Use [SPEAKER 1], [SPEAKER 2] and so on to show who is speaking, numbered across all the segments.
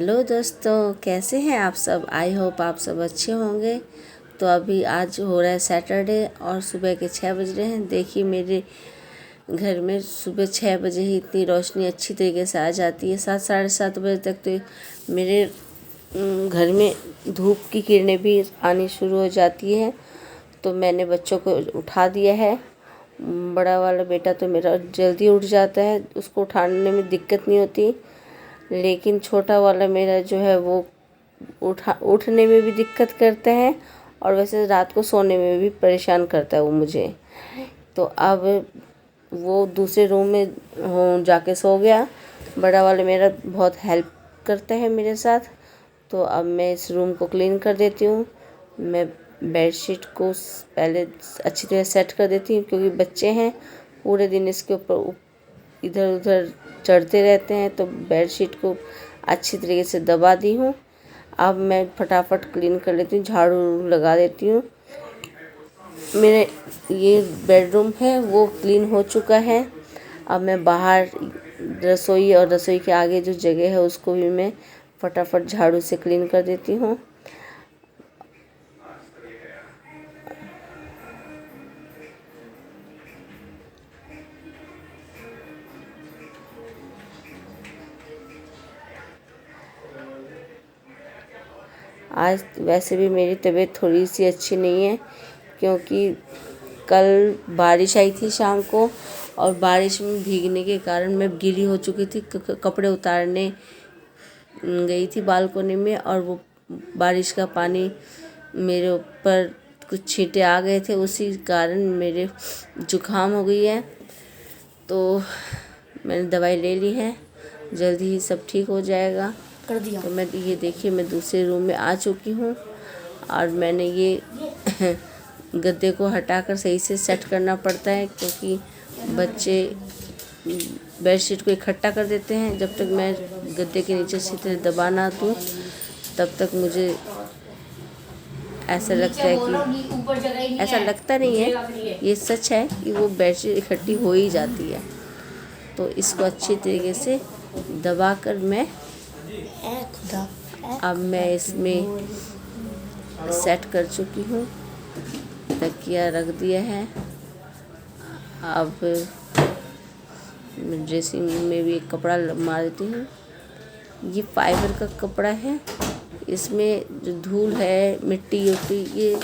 [SPEAKER 1] Hello दोस्तों, कैसे हैं आप सब। आई होप आप सब अच्छे होंगे। तो अभी आज हो रहा है सैटरडे और सुबह के 6 बज रहे हैं। देखिए मेरे घर में सुबह 6 बजे ही इतनी रोशनी अच्छी तरीके से आ जाती है। 7 साढ़े 7 बजे तक तो मेरे घर में धूप की किरणें भी आनी शुरू हो जाती है। तो मैंने बच्चों को उठा दिया है। बड़ा वाला बेटा तो मेरा जल्दी उठ जाता है, उसको उठाने में दिक्कत नहीं होती। लेकिन छोटा वाला मेरा जो है वो उठने में भी दिक्कत करता है और वैसे रात को सोने में भी परेशान करता है वो मुझे। तो अब वो दूसरे रूम में जाके सो गया। बड़ा वाला मेरा बहुत हेल्प करता है मेरे साथ। तो अब मैं इस रूम को क्लीन कर देती हूँ। मैं बेडशीट को पहले अच्छी तरह सेट कर देती हूँ, क्योंकि बच्चे हैं पूरे दिन इसके ऊपर इधर उधर चढ़ते रहते हैं। तो बेडशीट को अच्छी तरीके से दबा दी हूँ। अब मैं फटाफट क्लीन कर लेती हूँ, झाड़ू लगा देती हूँ। मेरे ये बेडरूम है वो क्लीन हो चुका है। अब मैं बाहर रसोई और रसोई के आगे जो जगह है उसको भी मैं फटाफट झाड़ू से क्लीन कर देती हूँ। आज वैसे भी मेरी तबीयत थोड़ी सी अच्छी नहीं है, क्योंकि कल बारिश आई थी शाम को और बारिश में भीगने के कारण मैं गीली हो चुकी थी। कपड़े उतारने गई थी बालकोनी में और वो बारिश का पानी मेरे ऊपर कुछ छींटे आ गए थे, उसी कारण मेरे जुकाम हो गई है। तो मैंने दवाई ले ली है, जल्दी ही सब ठीक हो जाएगा। कर दिया। तो मैं ये देखिए मैं दूसरे रूम में आ चुकी हूँ और मैंने ये गद्दे को हटाकर सही से सेट करना पड़ता है, क्योंकि बच्चे बेडशीट को इकट्ठा कर देते हैं। जब तक मैं गद्दे के नीचे अच्छी तरह दबा ना दूँ तब तक मुझे ऐसा लगता है कि ऐसा लगता नहीं है, ये सच है कि वो बेडशीट इकट्ठी हो ही जाती है। तो इसको अच्छी तरीके से दबाकर मैं अब मैं इसमें सेट कर चुकी हूँ। तकिया रख दिया है। अब ड्रेसिंग में भी एक कपड़ा मार देती हूँ। ये फाइबर का कपड़ा है, इसमें जो धूल है मिट्टी उट्टी ये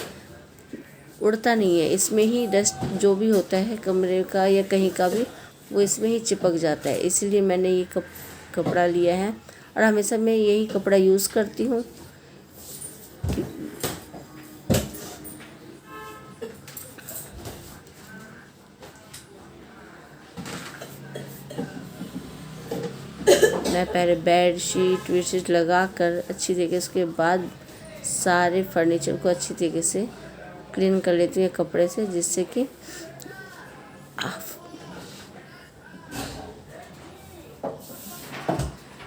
[SPEAKER 1] उड़ता नहीं है। इसमें ही डस्ट जो भी होता है कमरे का या कहीं का भी वो इसमें ही चिपक जाता है। इसलिए मैंने ये कपड़ा लिया है और हमेशा मैं यही कपड़ा यूज़ करती हूँ। मैं पहले बेड शीट लगा कर अच्छी तरीके से, उसके बाद सारे फर्नीचर को अच्छी तरीके से क्लीन कर लेती हूँ कपड़े से, जिससे कि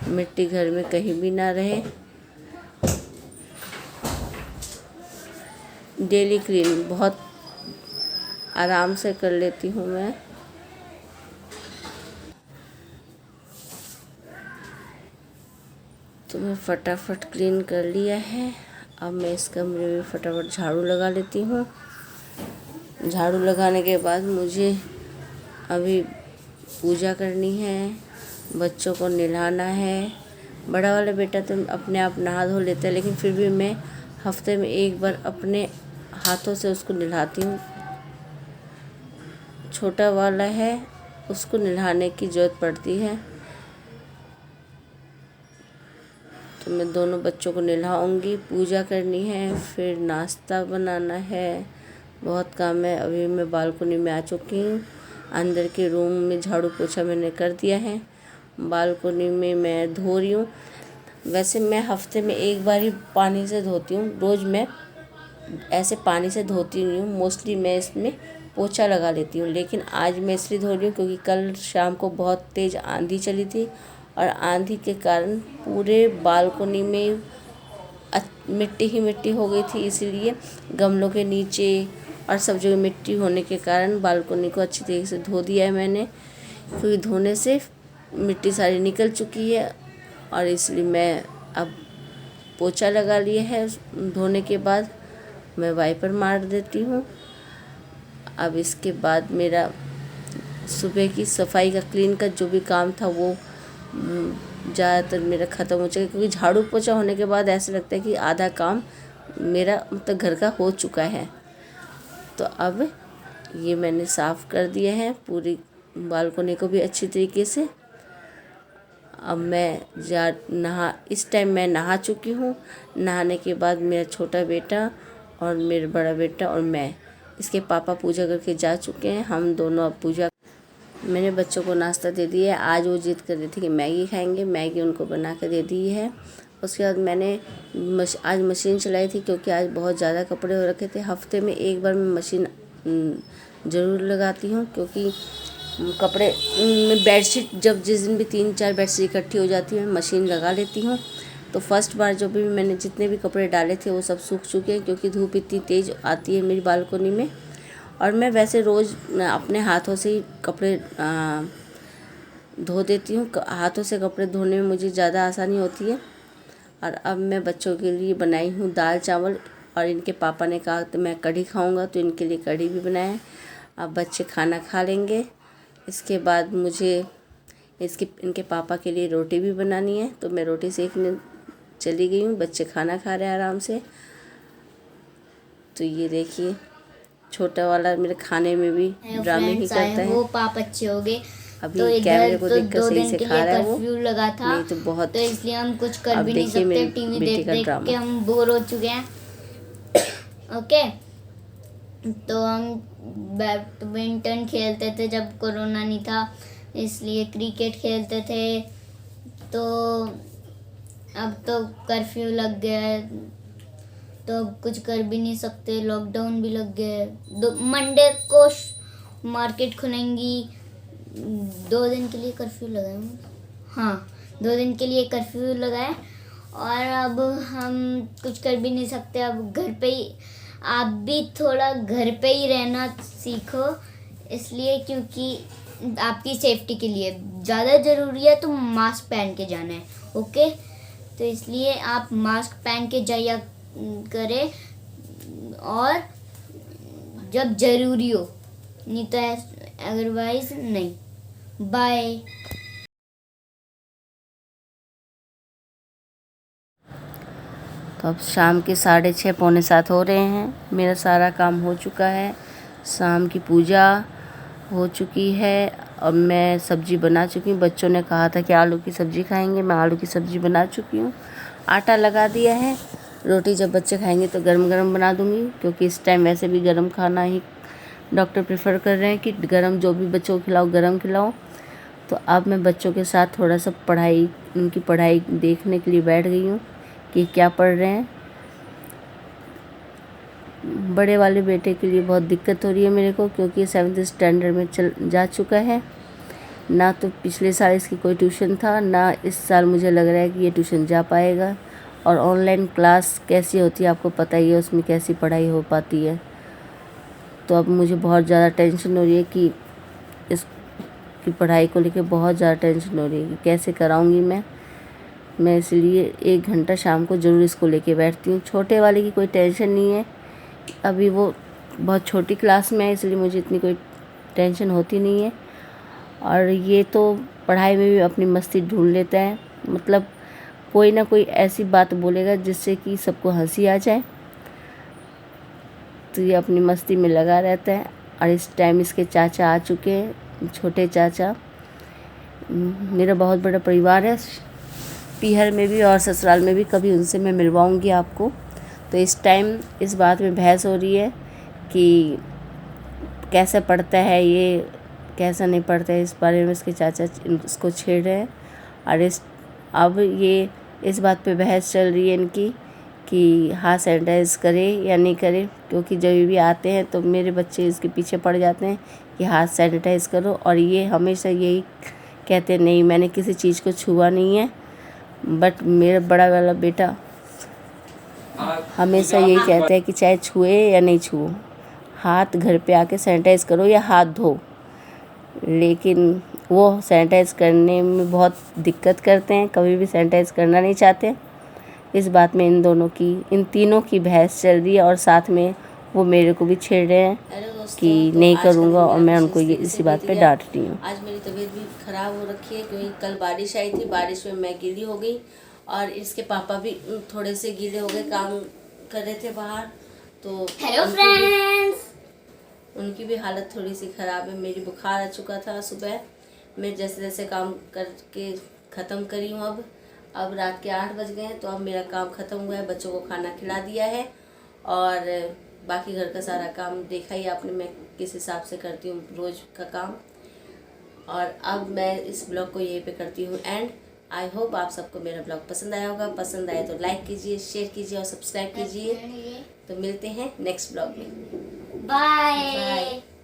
[SPEAKER 1] मिट्टी घर में कहीं भी ना रहे। डेली क्लीन बहुत आराम से कर लेती हूँ मैं। तो मैं फटाफट क्लीन कर लिया है। अब मैं इस कमरे में फटाफट झाड़ू लगा लेती हूँ। झाड़ू लगाने के बाद मुझे अभी पूजा करनी है, बच्चों को नहलाना है। बड़ा वाला बेटा तो अपने आप नहा धो लेता है, लेकिन फिर भी मैं हफ्ते में एक बार अपने हाथों से उसको नहलाती हूँ। छोटा वाला है, उसको नहलाने की ज़रूरत पड़ती है। तो मैं दोनों बच्चों को नहलाऊंगी, पूजा करनी है, फिर नाश्ता बनाना है। बहुत काम है। अभी मैं बालकनी में आ चुकी हूँ। अंदर के रूम में झाड़ू पोछा मैंने कर दिया है। बालकनी में मैं धो रही हूँ। वैसे मैं हफ्ते में एक बार ही पानी से धोती हूँ, रोज़ मैं ऐसे पानी से धोती नहीं हूँ। मोस्टली मैं इसमें पोछा लगा लेती हूँ। लेकिन आज मैं इसलिए धो रही हूँ क्योंकि कल शाम को बहुत तेज़ आंधी चली थी और आंधी के कारण पूरे बालकनी में मिट्टी ही मिट्टी हो गई थी। इसीलिए गमलों के नीचे और सब जगह मिट्टी होने के कारण बालकनी को अच्छी तरीके से धो दिया है मैंने, क्योंकि धोने से मिट्टी सारी निकल चुकी है। और इसलिए मैं अब पोछा लगा लिया है, धोने के बाद मैं वाइपर मार देती हूँ। अब इसके बाद मेरा सुबह की सफाई का, क्लीन का जो भी काम था वो ज़्यादातर मेरा ख़त्म हो चुका, क्योंकि झाड़ू पोछा होने के बाद ऐसा लगता है कि आधा काम मेरा मतलब घर का हो चुका है। तो अब ये मैंने साफ़ कर दिया है पूरी बालकोनी को भी अच्छी तरीके से। अब मैं इस टाइम मैं नहा चुकी हूँ। नहाने के बाद मेरा छोटा बेटा और मेरा बड़ा बेटा और मैं, इसके पापा पूजा करके जा चुके हैं। हम दोनों अब पूजा, मैंने बच्चों को नाश्ता दे दिया है। आज वो जिद कर रहे थे कि मैगी खाएंगे, मैगी उनको बना कर दे दी है। उसके बाद मैंने आज मशीन चलाई थी, क्योंकि आज बहुत ज़्यादा कपड़े हो रखे थे। हफ्ते में एक बार मैं मशीन ज़रूर लगाती हूँ, क्योंकि कपड़े बेडशीट जब जिस दिन भी 3-4 बेडशीट इकट्ठी हो जाती है, मैं मशीन लगा लेती हूँ। तो फर्स्ट बार जो भी मैंने जितने भी कपड़े डाले थे वो सब सूख चुके हैं, क्योंकि धूप इतनी तेज़ आती है मेरी बालकोनी में। और मैं वैसे रोज़ अपने हाथों से ही कपड़े धो देती हूँ। हाथों से कपड़े धोने में मुझे ज़्यादा आसानी होती है। और अब मैं बच्चों के लिए बनाई हूँ दाल चावल, और इनके पापा ने कहा तो मैं कढ़ी खाऊंगा, तो इनके लिए कढ़ी भी बनाया है। अब बच्चे खाना खा लेंगे। इसके बाद मुझे इनके पापा के लिए रोटी भी बनानी है, तो मैं रोटी सेकने चली गई हूँ। बच्चे खाना खा रहे हैं आराम से। तो ये देखिए छोटा वाला मेरे खाने में भी ड्रामे ही करता है।
[SPEAKER 2] वो पाप अच्छे हो गए।
[SPEAKER 1] अभी
[SPEAKER 2] तो
[SPEAKER 1] कैमरे को
[SPEAKER 2] तो
[SPEAKER 1] देखकर सही से खा रहा है वो,
[SPEAKER 2] कर्फ्यू लगा था,
[SPEAKER 1] नहीं तो बहुत,
[SPEAKER 2] तो इसलिए हम कुछ कर
[SPEAKER 1] अब
[SPEAKER 2] भी नहीं
[SPEAKER 1] देखिए
[SPEAKER 2] सकते। टीवी देख देख के हम बोर हो चुके हैं। ओके, तो हम बैडमिंटन खेलते थे जब कोरोना नहीं था, इसलिए क्रिकेट खेलते थे। तो अब तो कर्फ्यू लग गया है, तो अब कुछ कर भी नहीं सकते। लॉकडाउन भी लग गया है। मंडे को मार्केट खुलेंगी। 2 दिन के लिए कर्फ्यू लगाए। हाँ, 2 दिन के लिए कर्फ्यू लगाए, और अब हम कुछ कर भी नहीं सकते। अब घर पे ही, आप भी थोड़ा घर पे ही रहना सीखो, इसलिए क्योंकि आपकी सेफ्टी के लिए ज़्यादा ज़रूरी है, तो मास्क पहन के जाना है। ओके, तो इसलिए आप मास्क पहन के जाया करें, और जब ज़रूरी हो, नहीं तो अदरवाइज नहीं। बाय।
[SPEAKER 1] तो अब शाम के 6:30 पौने 7 हो रहे हैं। मेरा सारा काम हो चुका है। शाम की पूजा हो चुकी है। अब मैं सब्ज़ी बना चुकी हूँ। बच्चों ने कहा था कि आलू की सब्ज़ी खाएंगे, मैं आलू की सब्ज़ी बना चुकी हूँ। आटा लगा दिया है। रोटी जब बच्चे खाएंगे तो गरम गरम बना दूँगी, क्योंकि इस टाइम वैसे भी गरम खाना ही डॉक्टर प्रेफर कर रहे हैं कि गरम जो भी बच्चों को खिलाओ गरम खिलाओ। तो अब मैं बच्चों के साथ थोड़ा सा उनकी पढ़ाई देखने के लिए बैठ गई हूँ कि क्या पढ़ रहे हैं। बड़े वाले बेटे के लिए बहुत दिक्कत हो रही है मेरे को, क्योंकि 7th स्टैंडर्ड में जा चुका है। ना तो पिछले साल इसकी कोई ट्यूशन था, ना इस साल मुझे लग रहा है कि ये ट्यूशन जा पाएगा। और ऑनलाइन क्लास कैसी होती है आपको पता ही है, उसमें कैसी पढ़ाई हो पाती है। तो अब मुझे बहुत ज़्यादा टेंशन हो रही है कि इसकी पढ़ाई को लेकर बहुत ज़्यादा टेंशन हो रही है कि कैसे कराऊंगी मैं इसलिए 1 घंटा शाम को ज़रूर इसको लेके बैठती हूँ। छोटे वाले की कोई टेंशन नहीं है, अभी वो बहुत छोटी क्लास में है, इसलिए मुझे इतनी कोई टेंशन होती नहीं है। और ये तो पढ़ाई में भी अपनी मस्ती ढूंढ लेता है, मतलब कोई ना कोई ऐसी बात बोलेगा जिससे कि सबको हंसी आ जाए, तो ये अपनी मस्ती में लगा रहता है। और इस टाइम इसके चाचा आ चुके हैं, छोटे चाचा। मेरा बहुत बड़ा परिवार है, पीहर में भी और ससुराल में भी, कभी उनसे मैं मिलवाऊंगी आपको। तो इस टाइम इस बात में बहस हो रही है कि कैसे पढ़ता है ये, कैसा नहीं पढ़ता है, इस बारे में इसके चाचा इसको छेड़ रहे हैं। और अब ये इस बात पे बहस चल रही है इनकी कि हाथ सैनिटाइज करे या नहीं करे, क्योंकि जब भी आते हैं तो मेरे बच्चे इसके पीछे पड़ जाते हैं कि हाथ सैनिटाइज करो, और ये हमेशा यही कहते हैं नहीं मैंने किसी चीज़ को छुआ नहीं है। बट मेरा बड़ा वाला बेटा हमेशा यही कहता है कि चाहे छुए या नहीं छुओ, हाथ घर पे आके सैनिटाइज करो या हाथ धो। लेकिन वो सैनिटाइज करने में बहुत दिक्कत करते हैं, कभी भी सैनिटाइज करना नहीं चाहते। इस बात में इन तीनों की बहस चल रही है और साथ में वो मेरे को भी छेड़ रहे हैं कि नहीं करूँगा और मैं उनको ये इसी बात पे डांट रही हूँ। आज मेरी तबीयत भी ख़राब हो रखी है क्योंकि कल बारिश आई थी, बारिश में मैं गीली हो गई और इसके पापा भी थोड़े से गीले हो गए, काम कर रहे थे बाहर। तो
[SPEAKER 2] हेलो फ्रेंड्स,
[SPEAKER 1] उनकी भी हालत थोड़ी सी ख़राब है। मेरी बुखार आ चुका था सुबह, मैं जैसे जैसे काम करके ख़त्म करी हूँ। अब रात के 8 बज गए हैं, तो अब मेरा काम ख़त्म हुआ है, बच्चों को खाना खिला दिया है और बाकी घर का सारा काम देखा ही आपने, मैं किस हिसाब से करती हूँ रोज़ का काम। और अब मैं इस ब्लॉग को यहीं पे करती हूँ एंड। आई होप आप सबको मेरा ब्लॉग पसंद आया होगा। पसंद आए तो लाइक कीजिए, शेयर कीजिए और सब्सक्राइब कीजिए। तो मिलते हैं नेक्स्ट ब्लॉग में।
[SPEAKER 2] बाय।